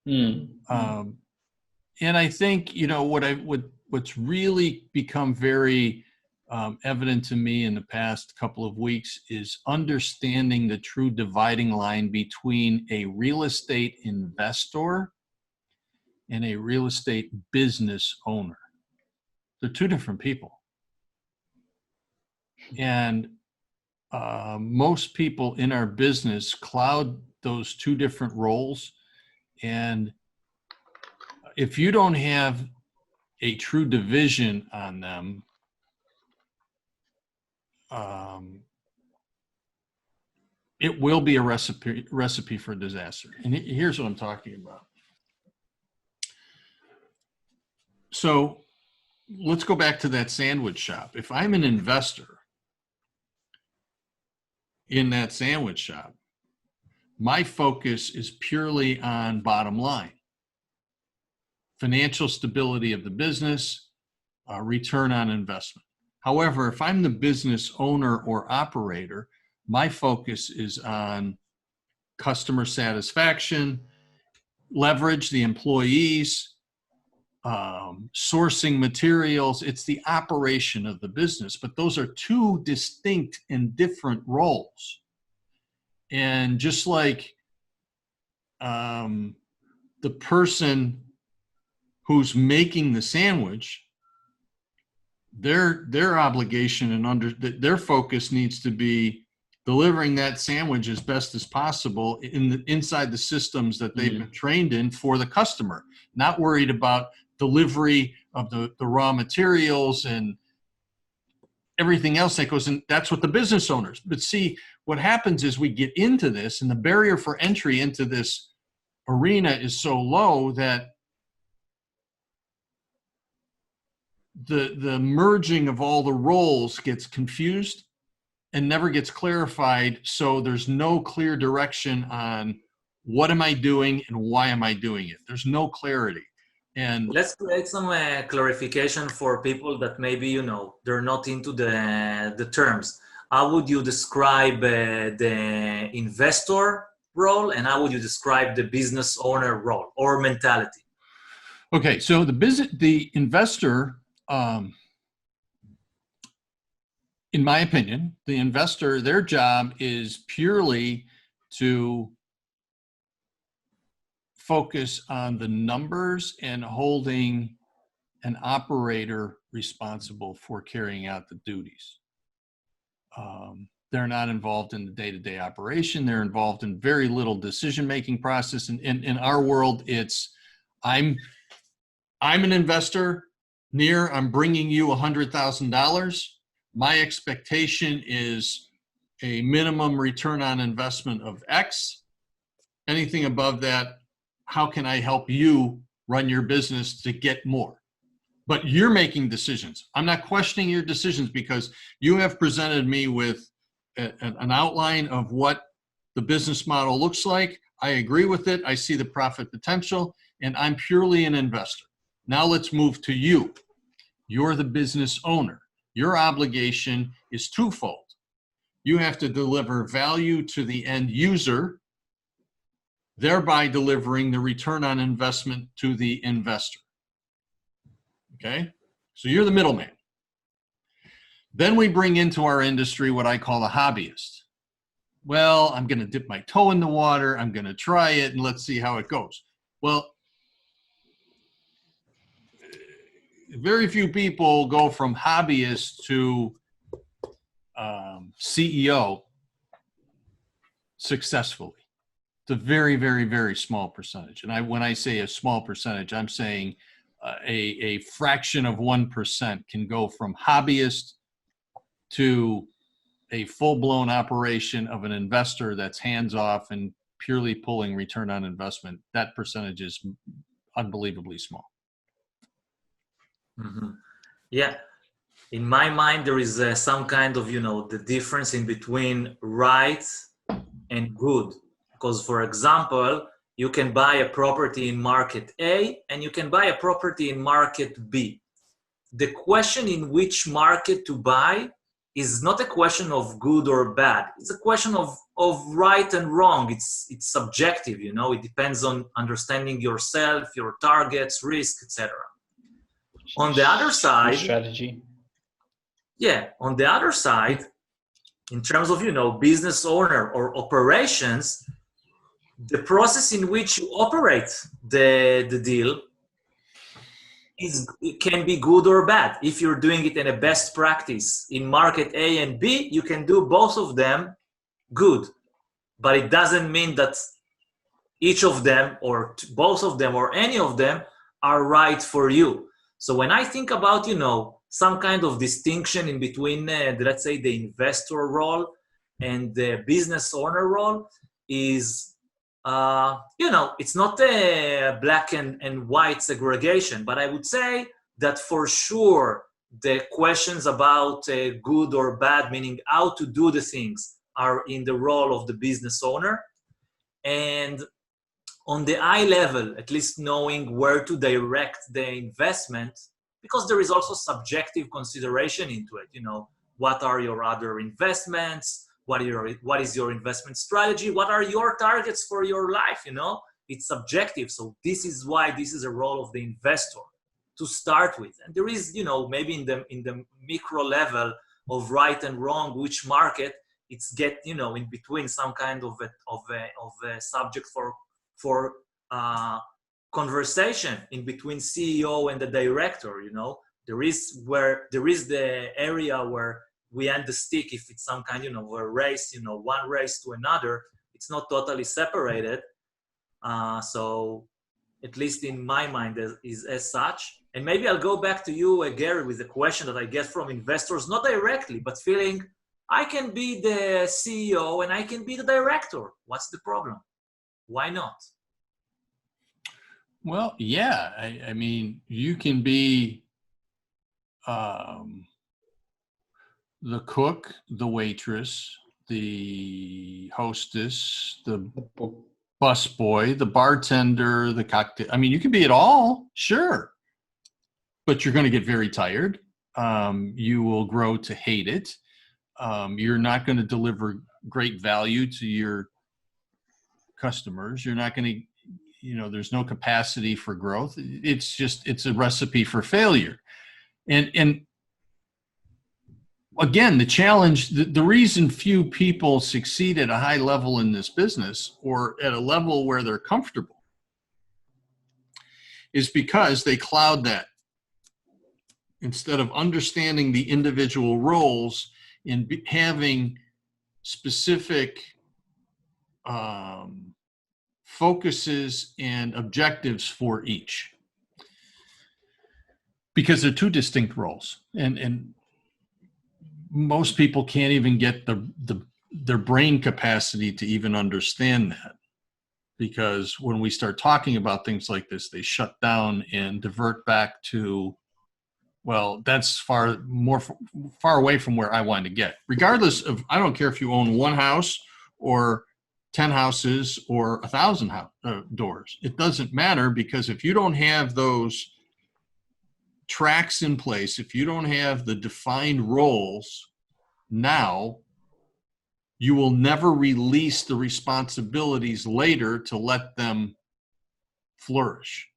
And I think, what's really become very evident to me in the past couple of weeks is understanding the true dividing line between a real estate investor and a real estate business owner. They're two different people. And most people in our business cloud those two different roles. And if you don't have a true division on them, it will be a recipe for disaster. And here's what I'm talking about. So let's go back to that sandwich shop. If I'm an investor in that sandwich shop, my focus is purely on bottom line, financial stability of the business, return on investment. However, if I'm the business owner or operator, my focus is on customer satisfaction, leverage the employees, sourcing materials. It's the operation of the business, but those are two distinct and different roles. And just like the person who's making the sandwich, their obligation and their focus needs to be delivering that sandwich as best as possible inside the systems that they've been trained in for the customer, not worried about delivery of the raw materials and everything else that goes in. That's what the business owners. But see, what happens is we get into this, and the barrier for entry into this arena is so low that the merging of all the roles gets confused and never gets clarified. So there's no clear direction on what am I doing and why am I doing it. There's no clarity. And let's create some clarification for people that maybe, they're not into the terms. How would you describe the investor role, and how would you describe the business owner role or mentality? Okay, so the investor, in my opinion, the investor, their job is purely to focus on the numbers and holding an operator responsible for carrying out the duties. They're not involved in the day-to-day operation. They're involved in very little decision-making process. And in our world, it's I'm an investor. Nir, I'm bringing you $100,000. My expectation is a minimum return on investment of X. Anything above that, how can I help you run your business to get more? But you're making decisions. I'm not questioning your decisions because you have presented me with an outline of what the business model looks like. I agree with it. I see the profit potential, and I'm purely an investor. Now let's move to you. You're the business owner. Your obligation is twofold. You have to deliver value to the end user, thereby delivering the return on investment to the investor. Okay? So you're the middleman. Then we bring into our industry what I call a hobbyist. Well, I'm going to dip my toe in the water. I'm going to try it, and let's see how it goes. Well, very few people go from hobbyist to CEO successfully. It's a very, very, very small percentage. And when I say a small percentage, I'm saying a fraction of 1% can go from hobbyist to a full-blown operation of an investor that's hands-off and purely pulling return on investment. That percentage is unbelievably small. Mm-hmm. Yeah. In my mind, there is some kind of, the difference in between right and good. Because, for example, you can buy a property in market A and you can buy a property in market B. The question in which market to buy is not a question of good or bad. It's a question of right and wrong. It's subjective, you know. It depends on understanding yourself, your targets, risk, etc. On the other side, strategy. yeah, on the other side, in terms of, you know, business owner or operations, the process in which you operate the deal it can be good or bad. If you're doing it in a best practice in market A and B, you can do both of them good. But it doesn't mean that each of them or both of them or any of them are right for you. So when I think about, you know, some kind of distinction in between, let's say, the investor role and the business owner role is, you know, it's not a black and white segregation, but I would say that for sure the questions about good or bad, meaning how to do the things, are in the role of the business owner. And on the eye level, at least knowing where to direct the investment, because there is also subjective consideration into it. You know, what are your other investments? What is your investment strategy? What are your targets for your life? You know, it's subjective. So this is why this is a role of the investor to start with. And there is, you know, maybe in the micro level of right and wrong, which market it's get, you know, in between some kind of a subject for conversation in between CEO and the director. You know, there is the area where we end the stick if it's some kind, you know, a race, you know, one race to another. It's not totally separated. So at least in my mind is as such. And maybe I'll go back to you, Gary, with the question that I get from investors, not directly, but feeling I can be the CEO and I can be the director. What's the problem? Why not? Well, yeah. I mean, you can be the cook, the waitress, the hostess, the busboy, the bartender, the cocktail. I mean, you can be it all, sure. But you're going to get very tired. You will grow to hate it. You're not going to deliver great value to your customers. You're not going to, you know, there's no capacity for growth. It's a recipe for failure. And again, the challenge, the reason few people succeed at a high level in this business or at a level where they're comfortable is because they cloud that. Instead of understanding the individual roles and having specific focuses and objectives for each, because they're two distinct roles, and most people can't even get their brain capacity to even understand that, because when we start talking about things like this, they shut down and divert back to, well, that's far away from where I want to get. Regardless of, I don't care if you own one house or 10 houses or 1,000 doors. It doesn't matter, because if you don't have those tracks in place, if you don't have the defined roles now, you will never release the responsibilities later to let them flourish.